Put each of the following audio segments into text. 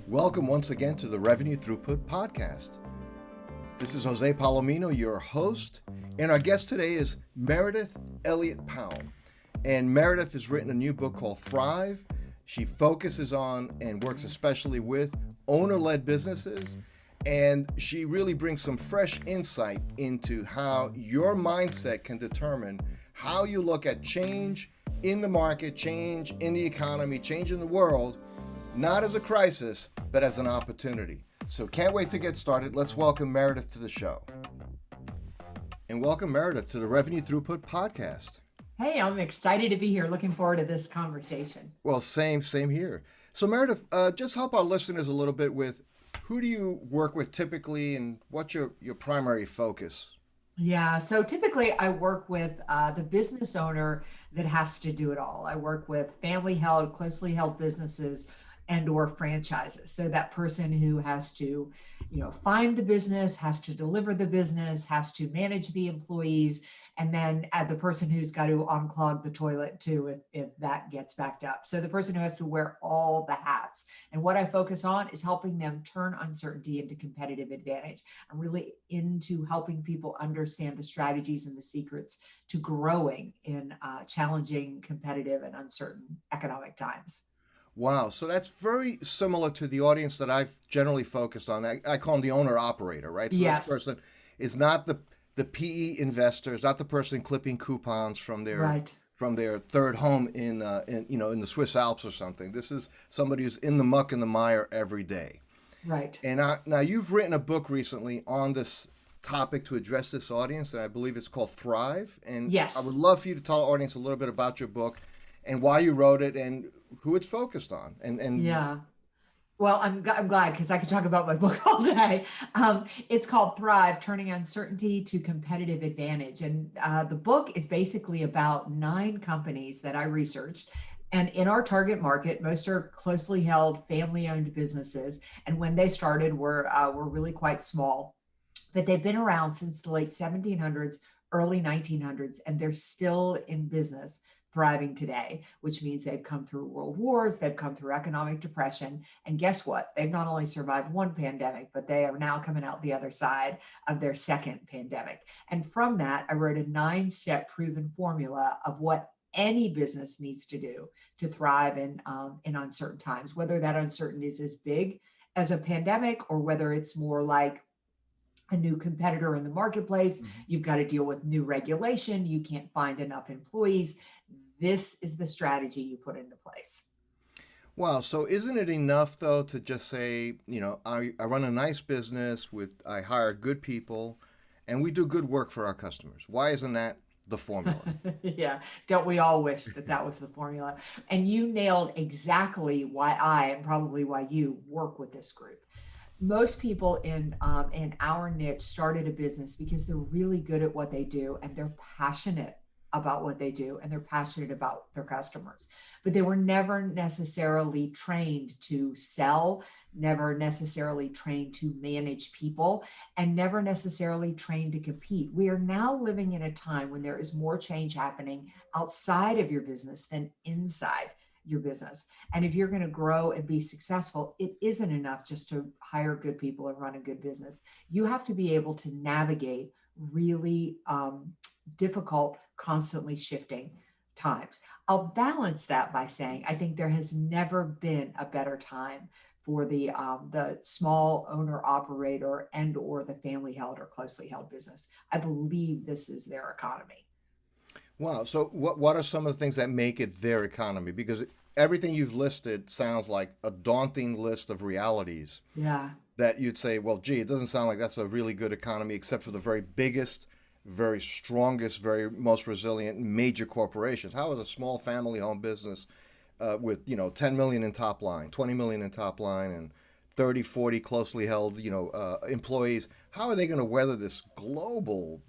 Welcome once again to the Revenue Throughput Podcast. This is Jose Palomino, your host, and our guest today is Meridith Elliott Powell. And Meridith has written a new book called Thrive. She focuses on and works especially with owner-led businesses, and she really brings some fresh insight into how your mindset can determine how you look at change in the market, change in the economy, change in the world, not as a crisis, but as an opportunity. So can't wait to get started. Let's welcome Meridith to the show. And welcome Meridith to the Revenue Throughput Podcast. Hey, I'm excited to be here. Looking forward to this conversation. Well, same here. So Meridith, just help our listeners a little bit with who do you work with typically and what's your primary focus? Yeah, so typically I work with the business owner that has to do it all. I work with family-held, closely held businesses and or franchises. So that person who has to, find the business, has to deliver the business, has to manage the employees, and then the person who's got to unclog the toilet too if that gets backed up. So the person who has to wear all the hats. And what I focus on is helping them turn uncertainty into competitive advantage. I'm really into helping people understand the strategies and the secrets to growing in challenging, competitive, and uncertain economic times. Wow. So that's very similar to the audience that I've generally focused on. I call them the owner operator, right? So Yes. this person is not the PE investor, is not the person clipping coupons from their Right. from their third home in the Swiss Alps or something. This is somebody who's in the muck and the mire every day. Right. And now you've written a book recently on this topic to address this audience, and I believe it's called Thrive. And Yes. I would love for you to tell our audience a little bit about your book and why you wrote it and who it's focused on. And Yeah. Well, I'm glad because I could talk about my book all day. It's called Thrive, Turning Uncertainty to Competitive Advantage. And the book is basically about 9 companies that I researched. And in our target market, most are closely held, family-owned businesses. And when they started, were really quite small. But they've been around since the late 1700s, early 1900s, and they're still in business, thriving today, which means they've come through world wars, they've come through economic depression, and guess what? They've not only survived one pandemic, but they are now coming out the other side of their second pandemic. And from that, I wrote a 9-step proven formula of what any business needs to do to thrive in uncertain times, whether that uncertainty is as big as a pandemic or whether it's more like a new competitor in the marketplace. You've got to deal with new regulation. You can't find enough employees. This is the strategy you put into place. wow, so isn't it enough though to just say, I run a nice business I hire good people and we do good work for our customers? Why isn't that the formula? Yeah. Don't we all wish that was the formula? And you nailed exactly why I and probably why you work with this group. Most people in our niche started a business because they're really good at what they do and they're passionate about what they do and they're passionate about their customers, but they were never necessarily trained to sell, never necessarily trained to manage people, and never necessarily trained to compete. We are now living in a time when there is more change happening outside of your business than inside your business. And if you're going to grow and be successful, it isn't enough just to hire good people and run a good business. You have to be able to navigate really difficult, constantly shifting times. I'll balance that by saying I think there has never been a better time for the small owner operator and or the family held or closely held business. I believe this is their economy. Wow. So what are some of the things that make it their economy? Because everything you've listed sounds like a daunting list of realities. Yeah. That you'd say, well, gee, it doesn't sound like that's a really good economy, except for the very biggest, very strongest, very most resilient major corporations. How is a small family-owned business with 10 million in top line, 20 million in top line, and 30, 40 closely held employees? How are they going to weather this global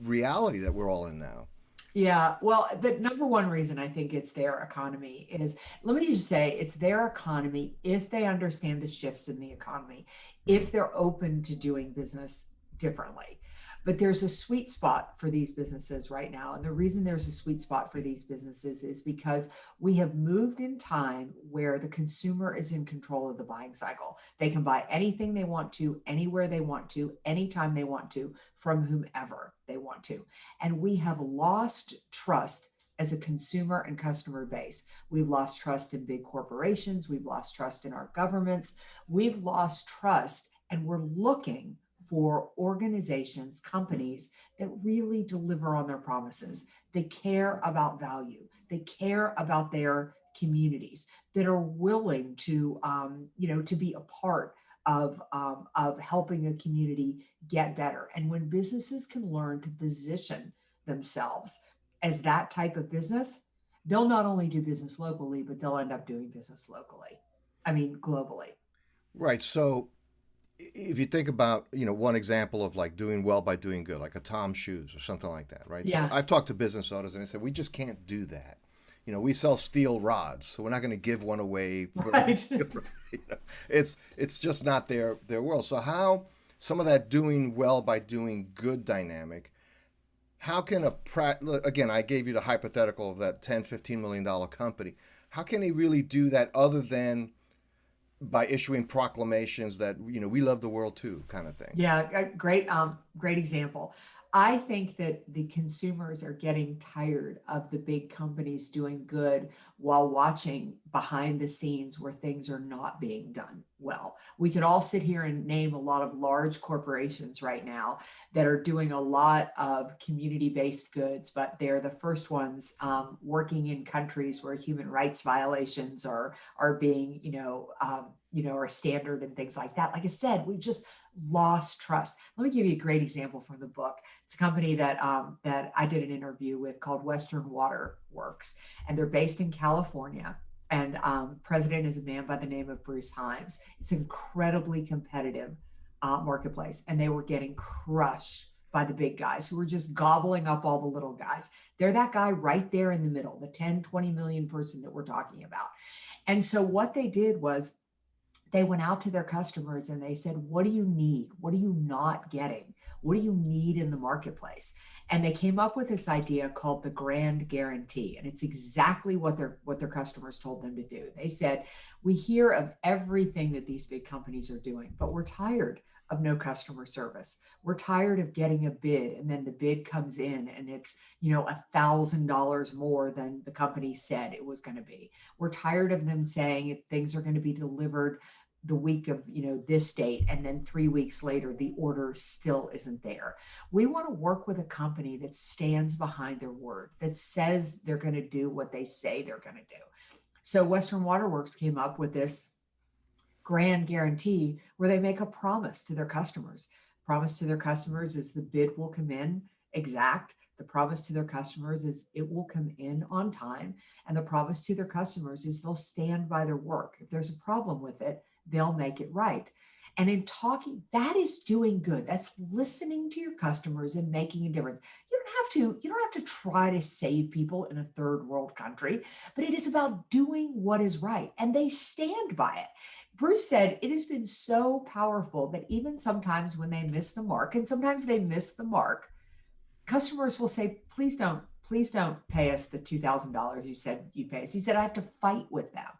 reality that we're all in now? Yeah, well, the number one reason I think it's their economy is, let me just say, it's their economy if they understand the shifts in the economy, if they're open to doing business differently. But there's a sweet spot for these businesses right now. And the reason there's a sweet spot for these businesses is because we have moved in time where the consumer is in control of the buying cycle. They can buy anything they want to, anywhere they want to, anytime they want to, from whomever they want to. And we have lost trust as a consumer and customer base. We've lost trust in big corporations. We've lost trust in our governments. We've lost trust, and we're looking for organizations, companies that really deliver on their promises. They care about value. They care about their communities, that are willing to, to be a part of helping a community get better. And when businesses can learn to position themselves as that type of business, they'll not only do business locally, but they'll end up doing business globally. Right. So if you think about, one example of like doing well by doing good, like a Tom Shoes or something like that, right? Yeah. So I've talked to business owners and they said, we just can't do that. We sell steel rods, so we're not going to give one away. Right. It's just not their world. So how some of that doing well by doing good dynamic, how can again, I gave you the hypothetical of that $10-15 million company. How can they really do that other than by issuing proclamations that, we love the world too, kind of thing? Yeah, great example. I think that the consumers are getting tired of the big companies doing good while watching behind the scenes where things are not being done well. We could all sit here and name a lot of large corporations right now that are doing a lot of community-based goods, but they're the first ones working in countries where human rights violations are being, are standard and things like that. Like I said, we just lost trust. Let me give you a great example from the book. It's a company that I did an interview with called Western Water Works, and they're based in California. And president is a man by the name of Bruce Himes. It's an incredibly competitive marketplace, and they were getting crushed by the big guys who were just gobbling up all the little guys. They're that guy right there in the middle, the 10, 20 million person that we're talking about. And so what they did was they went out to their customers and they said, what do you need? What are you not getting? What do you need in the marketplace? And they came up with this idea called the Grand Guarantee. And it's exactly what their customers told them to do. They said, we hear of everything that these big companies are doing, but we're tired of no customer service. We're tired of getting a bid and then the bid comes in and it's, $1,000 more than the company said it was going to be. We're tired of them saying things are going to be delivered the week of, this date, and then 3 weeks later, the order still isn't there. We want to work with a company that stands behind their word, that says they're going to do what they say they're going to do. So Western Waterworks came up with this Grand Guarantee where they make a promise to their customers. Promise to their customers is the bid will come in exact. The promise to their customers is it will come in on time. And the promise to their customers is they'll stand by their work. If there's a problem with it, they'll make it right. And in talking, that is doing good. That's listening to your customers and making a difference. You don't have to try to save people in a third world country, but it is about doing what is right. And they stand by it. Bruce said it has been so powerful that even sometimes when they miss the mark, and sometimes they miss the mark, customers will say, please don't pay us the $2,000 you said you'd pay us. He said, I have to fight with them.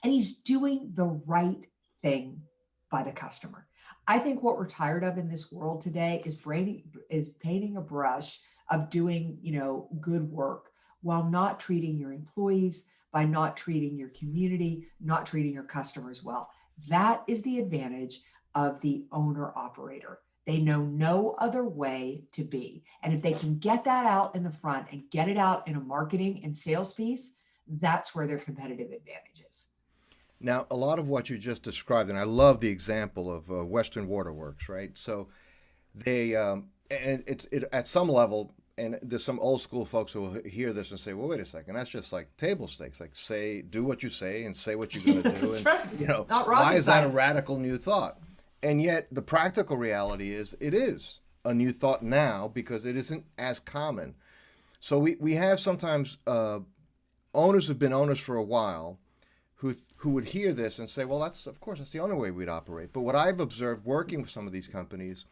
And he's doing the right thing by the customer. I think what we're tired of in this world today is painting a brush of doing, good work while not treating your employees, by not treating your community, not treating your customers well. That is the advantage of the owner operator. They know no other way to be. And if they can get that out in the front and get it out in a marketing and sales piece, that's where their competitive advantage is. Now, a lot of what you just described, and I love the example of Western Waterworks, right? So they, and it's at some level, and there's some old school folks who will hear this and say, well, wait a second, that's just like table stakes. Like do what you say and say what you're going to do. And, right. Why is that a radical new thought? And yet the practical reality is it is a new thought now because it isn't as common. So we have sometimes owners who've been owners for a while who would hear this and say, well, that's the only way we'd operate. But what I've observed working with some of these companies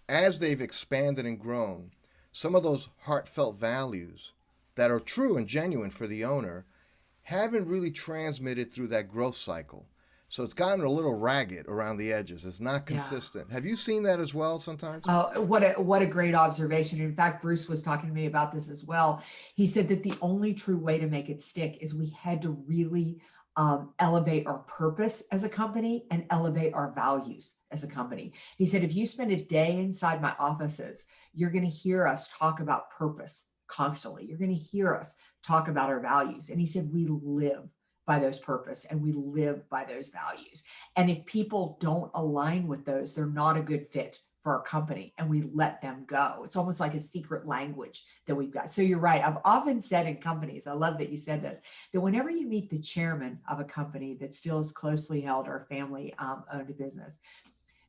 as they've expanded and grown, some of those heartfelt values that are true and genuine for the owner haven't really transmitted through that growth cycle. So it's gotten a little ragged around the edges. It's not Yeah. consistent. Have you seen that as well sometimes? What a great observation. In fact, Bruce was talking to me about this as well. He said that the only true way to make it stick is we had to really elevate our purpose as a company and elevate our values as a company. He said, if you spend a day inside my offices, you're going to hear us talk about purpose constantly. You're going to hear us talk about our values. And he said, we live by those purpose and we live by those values. And if people don't align with those, they're not a good fit for our company and we let them go. It's almost like a secret language that we've got. So you're right. I've often said in companies, I love that you said this, that whenever you meet the chairman of a company that still is closely held or family owned a business,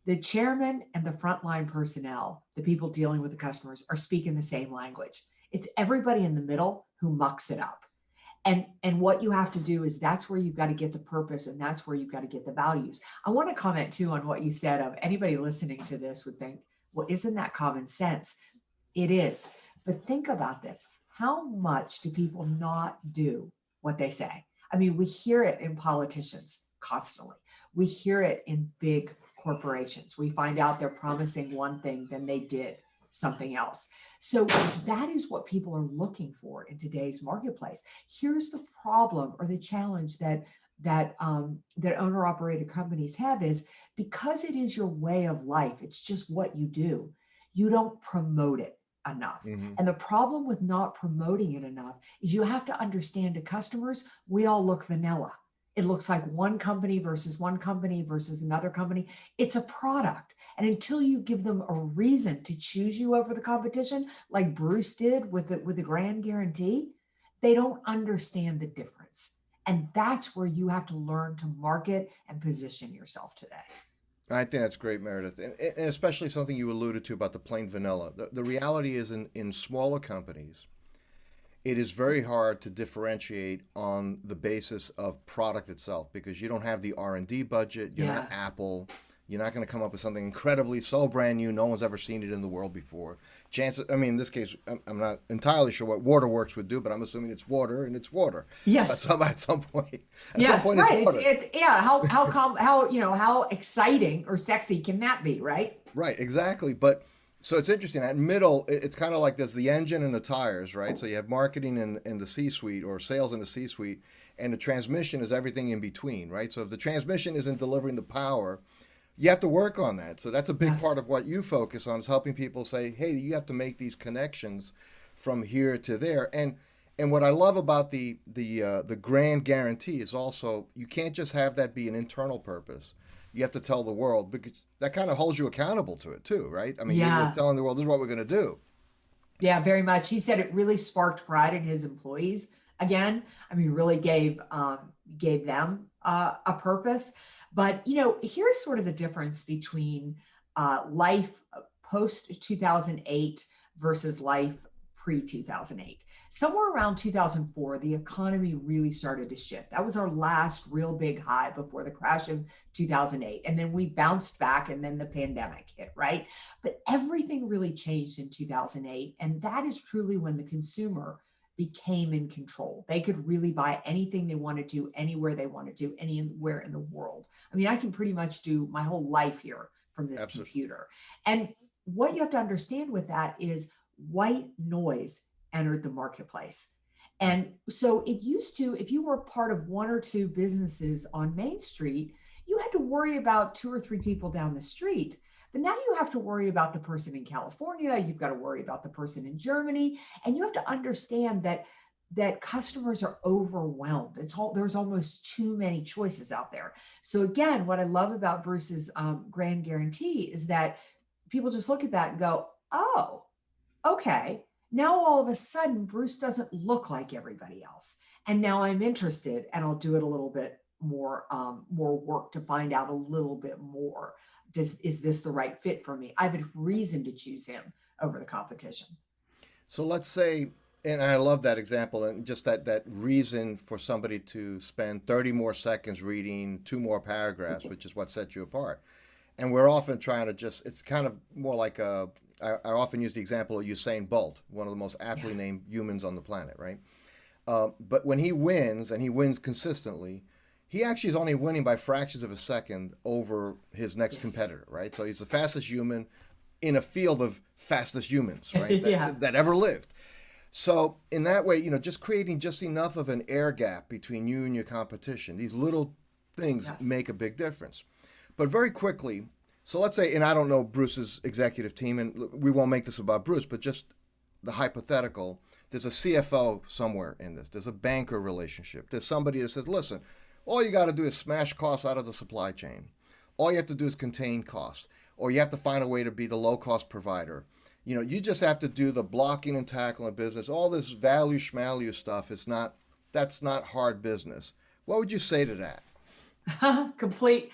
the chairman and the frontline personnel, the people dealing with the customers, are speaking the same language. It's everybody in the middle who mucks it up. And what you have to do is that's where you've got to get the purpose and that's where you've got to get the values. I want to comment too on what you said of anybody listening to this would think, well, isn't that common sense? It is. But think about this. How much do people not do what they say? I mean, we hear it in politicians constantly. We hear it in big corporations. We find out they're promising one thing, then they did something else. So that is what people are looking for in today's marketplace. Here's the problem or the challenge that owner-operated companies have is because it is your way of life, it's just what you do, you don't promote it enough. Mm-hmm. And the problem with not promoting it enough is you have to understand to customers, we all look vanilla. It looks like one company versus another company. It's a product. And until you give them a reason to choose you over the competition, like Bruce did with the grand guarantee, they don't understand the difference. And that's where you have to learn to market and position yourself today. I think that's great, Meredith. And especially something you alluded to about the plain vanilla. The reality is in smaller companies, it is very hard to differentiate on the basis of product itself because you don't have the R&D budget. You're not Apple. You're not going to come up with something incredibly so brand new. No one's ever seen it in the world before. Chances, I mean, in this case, I'm not entirely sure what Waterworks would do, but I'm assuming it's water and it's water. Yes. So at some point, yes, right. it's water. How exciting or sexy can that be, right? Right, exactly. But so it's interesting. At middle, it's kind of like there's the engine and the tires, right? So you have marketing in the C-suite or sales in the C-suite, and the transmission is everything in between, right? So if the transmission isn't delivering the power, you have to work on that. So that's a big part of what you focus on is helping people say, hey, you have to make these connections from here to there. And what I love about the grand guarantee is also you can't just have that be an internal purpose. You have to tell the world because that kind of holds you accountable to it too, right? I mean, you're telling the world this is what we're going to do. Yeah, very much. He said it really sparked pride in his employees. Again, I mean, really gave them a purpose. But here's sort of the difference between life post 2008 versus life pre 2008. Somewhere around 2004, the economy really started to shift. That was our last real big high before the crash of 2008. And then we bounced back and then the pandemic hit, right? But everything really changed in 2008. And that is truly when the consumer became in control. They could really buy anything they wanted to, anywhere they wanted to, anywhere in the world. I mean, I can pretty much do my whole life here from this computer. And what you have to understand with that is white noise entered the marketplace. And so it used to, if you were part of one or two businesses on Main Street, you had to worry about two or three people down the street. But now you have to worry about the person in California, you've got to worry about the person in Germany, and you have to understand that customers are overwhelmed. There's almost too many choices out there. So again, what I love about Bruce's grand guarantee is that people just look at that and go, oh, okay. Now all of a sudden, Bruce doesn't look like everybody else. And now I'm interested and I'll do it a little bit more work to find out a little bit more. Is this the right fit for me? I have a reason to choose him over the competition. So let's say, and I love that example, and just that reason for somebody to spend 30 more seconds reading 2 more paragraphs, which is what sets you apart. And we're often trying to it's kind of more like I often use the example of Usain Bolt, one of the most aptly named humans on the planet, right? But when he wins, and he wins consistently, he actually is only winning by fractions of a second over his next competitor, right? So he's the fastest human in a field of fastest humans, right? That ever lived. So in that way, just creating just enough of an air gap between you and your competition, these little things make a big difference. But very quickly, so let's say, and I don't know Bruce's executive team, and we won't make this about Bruce, but just the hypothetical, there's a CFO somewhere in this. There's a banker relationship. There's somebody that says, listen, all you got to do is smash costs out of the supply chain. All you have to do is contain costs, or you have to find a way to be the low-cost provider. You just have to do the blocking and tackling of business. All this value schmalue stuff that's not hard business. What would you say to that? complete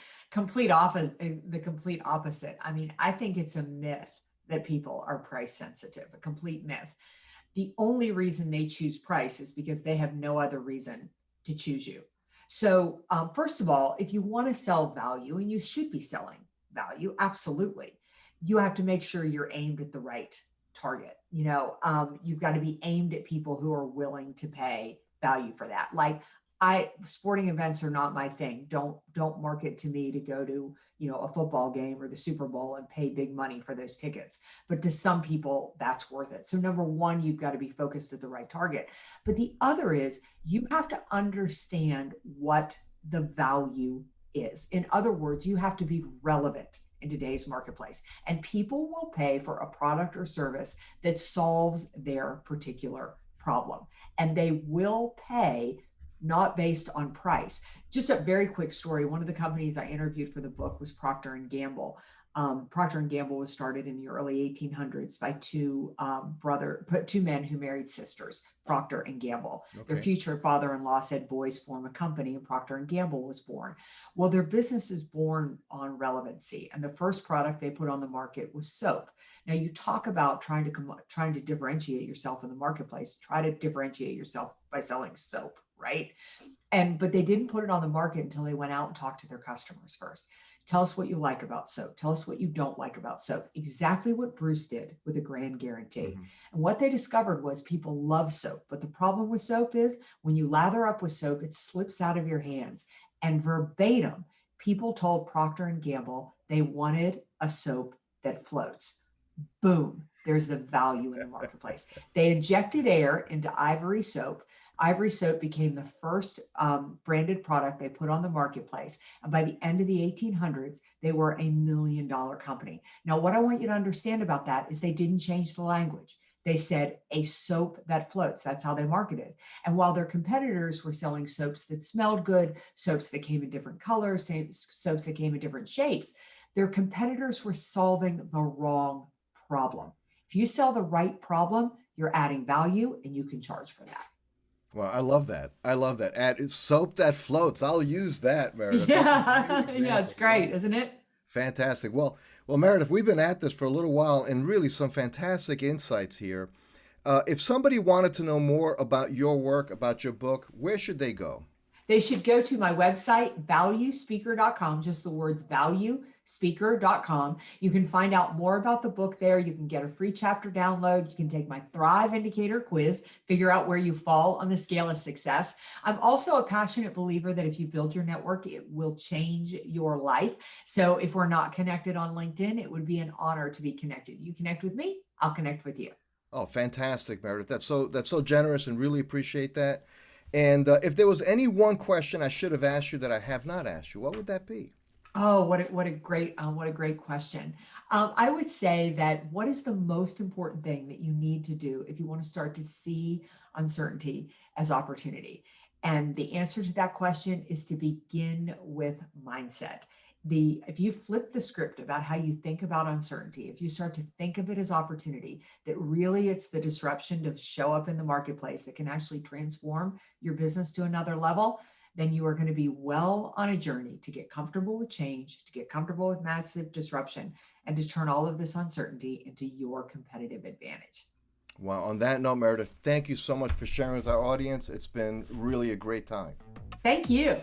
opposite. The complete opposite. I mean, I think it's a myth that people are price sensitive, a complete myth. The only reason they choose price is because they have no other reason to choose you. So first of all, if you want to sell value, and you should be selling value, absolutely, you have to make sure you're aimed at the right target. You've got to be aimed at people who are willing to pay value for that. Like, sporting events are not my thing. Don't market to me to go to, a football game or the Super Bowl and pay big money for those tickets. But to some people, that's worth it. So number one, you've got to be focused at the right target. But the other is you have to understand what the value is. In other words, you have to be relevant in today's marketplace, and people will pay for a product or service that solves their particular problem. And they will pay not based on price. Just a very quick story. One of the companies I interviewed for the book was Procter & Gamble. Procter & Gamble was started in the early 1800s by two men who married sisters, Procter and Gamble. Okay. Their future father-in-law said, boys form a company, and Procter & Gamble was born. Well, their business is born on relevancy, and the first product they put on the market was soap. Now, you talk about trying to differentiate yourself in the marketplace. Try to differentiate yourself by selling soap, right? But they didn't put it on the market until they went out and talked to their customers first. Tell us what you like about soap. Tell us what you don't like about soap. Exactly what Bruce did with a grand guarantee. Mm-hmm. And what they discovered was people love soap. But the problem with soap is when you lather up with soap, it slips out of your hands. And verbatim, people told Procter & Gamble they wanted a soap that floats. Boom. There's the value in the marketplace. They injected air into Ivory soap. Ivory soap became the first branded product they put on the marketplace. And by the end of the 1800s, they were $1 million company. Now, what I want you to understand about that is they didn't change the language. They said a soap that floats. That's how they marketed. And while their competitors were selling soaps that smelled good, soaps that came in different colors, soaps that came in different shapes, their competitors were solving the wrong problem. If you sell the right problem, you're adding value and you can charge for that. Well, I love that. Add soap that floats. I'll use that, Meridith. Yeah, yeah, it's great, isn't it? Fantastic. Well, Meridith, we've been at this for a little while, and really some fantastic insights here. If somebody wanted to know more about your work, about your book, where should they go? They should go to my website, valuespeaker.com, just the words valuespeaker.com. You can find out more about the book there. You can get a free chapter download. You can take my Thrive Indicator quiz, figure out where you fall on the scale of success. I'm also a passionate believer that if you build your network, it will change your life. So if we're not connected on LinkedIn, it would be an honor to be connected. You connect with me, I'll connect with you. Oh, fantastic, Meridith. That's so generous, and really appreciate that. And if there was any one question I should have asked you that I have not asked you, what would that be? Oh, what a great question. I would say that what is the most important thing that you need to do if you want to start to see uncertainty as opportunity? And the answer to that question is to begin with mindset. If you flip the script about how you think about uncertainty, if you start to think of it as opportunity, that really it's the disruption to show up in the marketplace that can actually transform your business to another level, then you are going to be well on a journey to get comfortable with change, to get comfortable with massive disruption, and to turn all of this uncertainty into your competitive advantage. Well, on that note, Meridith, thank you so much for sharing with our audience. It's been really a great time. Thank you.